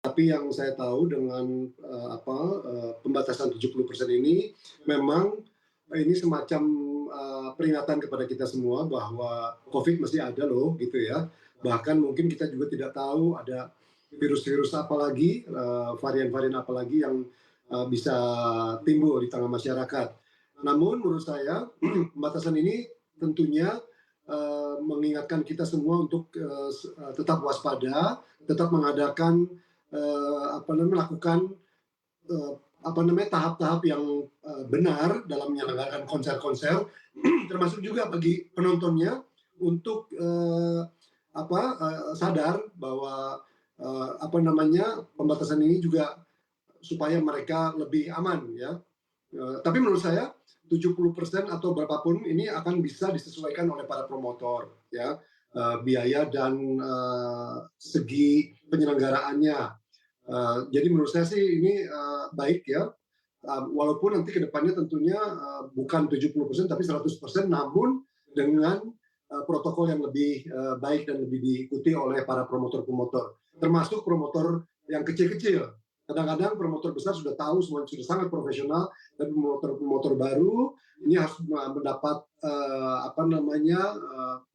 Tapi yang saya tahu dengan, pembatasan 70% ini, memang ini semacam, peringatan kepada kita semua bahwa Covid masih ada loh, gitu ya. Bahkan mungkin kita juga tidak tahu ada virus-virus apa lagi, varian-varian apa lagi yang, bisa timbul di tengah masyarakat. Namun menurut saya, pembatasan ini tentunya, mengingatkan kita semua untuk, tetap waspada, tetap mengadakan melakukan tahap-tahap yang benar dalam menyelenggarakan konser-konser, termasuk juga bagi penontonnya untuk sadar bahwa pembatasan ini juga supaya mereka lebih aman ya. Tapi menurut saya 70% atau berapapun ini akan bisa disesuaikan oleh para promotor ya, biaya dan segi penyelenggaraannya. Jadi menurut saya sih ini baik ya, walaupun nanti ke depannya tentunya bukan 70% tapi 100%, namun dengan protokol yang lebih baik dan lebih diikuti oleh para promotor-promotor, termasuk promotor yang kecil-kecil. Kadang-kadang promotor besar sudah tahu semuanya sudah sangat profesional, tapi promotor-promotor baru ini harus mendapat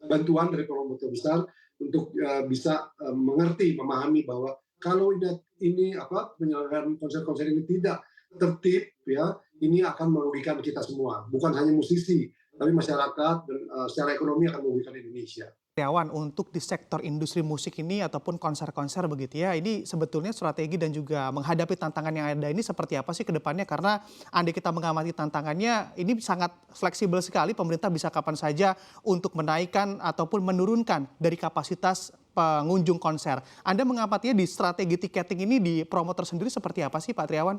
bantuan dari promotor besar untuk bisa mengerti, memahami bahwa kalau ini penyelenggaraan konser-konser ini tidak tertib ya, ini akan merugikan kita semua, bukan hanya musisi, tapi masyarakat dan secara ekonomi akan merugikan Indonesia. Karyawan untuk di sektor industri musik ini ataupun konser-konser begitu ya, ini sebetulnya strategi dan juga menghadapi tantangan yang ada ini seperti apa sih ke depannya? Karena andai kita mengamati tantangannya, ini sangat fleksibel sekali, pemerintah bisa kapan saja untuk menaikkan ataupun menurunkan dari kapasitas pengunjung konser. Anda mengamatinya di strategi tiketing ini di promotor sendiri seperti apa sih Pak Triawan?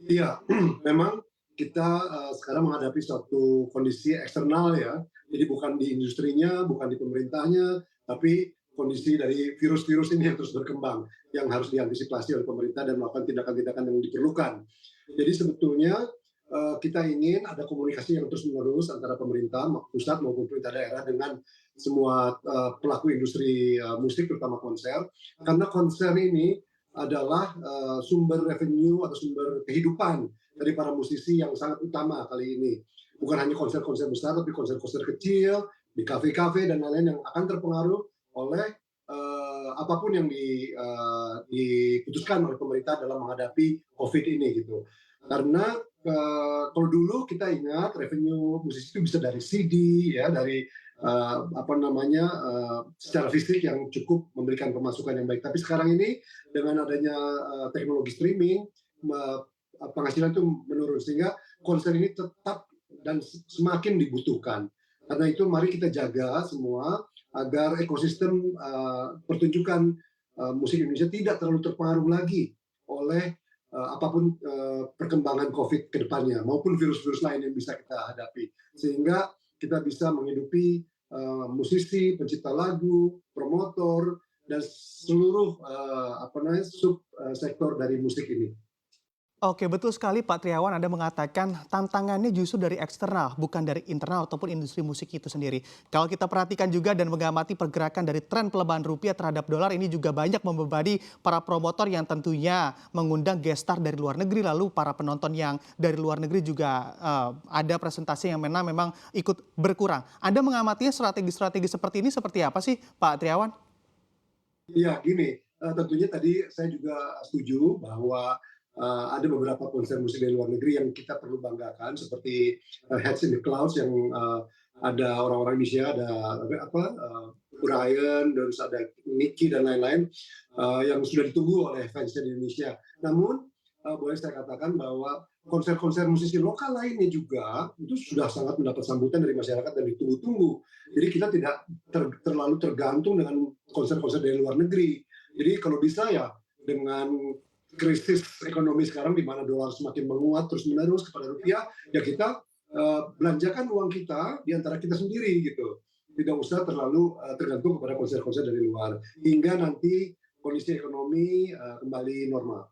Iya, memang kita sekarang menghadapi suatu kondisi eksternal ya. Jadi bukan di industrinya, bukan di pemerintahnya, tapi kondisi dari virus-virus ini yang terus berkembang, yang harus diantisipasi oleh pemerintah dan melakukan tindakan-tindakan yang diperlukan. Jadi sebetulnya kita ingin ada komunikasi yang terus-menerus antara pemerintah pusat maupun pemerintah daerah dengan semua pelaku industri musik, terutama konser, karena konser ini adalah sumber revenue atau sumber kehidupan dari para musisi yang sangat utama kali ini. Bukan hanya konser-konser besar, tapi konser-konser kecil, di kafe-kafe dan lain-lain yang akan terpengaruh oleh apapun yang diputuskan oleh pemerintah dalam menghadapi COVID ini gitu. Karena kalau dulu kita ingat revenue musisi itu bisa dari CD ya, dari secara fisik yang cukup memberikan pemasukan yang baik. Tapi sekarang ini dengan adanya teknologi streaming, penghasilan itu menurun sehingga konser ini tetap dan semakin dibutuhkan. Karena itu mari kita jaga semua agar ekosistem pertunjukan musik Indonesia tidak terlalu terpengaruh lagi oleh apapun perkembangan COVID ke depannya maupun virus-virus lain yang bisa kita hadapi. Sehingga kita bisa menghidupi musisi, pencipta lagu, promotor, dan seluruh sub sektor dari musik ini. Oke, betul sekali Pak Triawan, Anda mengatakan tantangannya justru dari eksternal, bukan dari internal ataupun industri musik itu sendiri. Kalau kita perhatikan juga dan mengamati pergerakan dari tren pelemahan rupiah terhadap dolar, ini juga banyak membebani para promotor yang tentunya mengundang guest star dari luar negeri, lalu para penonton yang dari luar negeri juga ada presentasi yang memang ikut berkurang. Anda mengamatinya strategi-strategi seperti ini seperti apa sih Pak Triawan? Iya, gini, tentunya tadi saya juga setuju bahwa ada beberapa konser musik dari luar negeri yang kita perlu banggakan seperti Heads in the Clouds yang ada orang-orang Indonesia, ada Brian, terus ada Nicky dan lain-lain yang sudah ditunggu oleh fans di Indonesia. Namun boleh saya katakan bahwa konser-konser musisi lokal lainnya juga itu sudah sangat mendapat sambutan dari masyarakat dan ditunggu-tunggu. Jadi kita tidak terlalu tergantung dengan konser-konser dari luar negeri. Jadi kalau bisa ya dengan krisis ekonomi sekarang di mana dolar semakin menguat terus-menerus kepada rupiah, ya kita belanjakan uang kita di antara kita sendiri gitu. Tidak usah terlalu tergantung kepada konser-konser dari luar hingga nanti kondisi ekonomi kembali normal.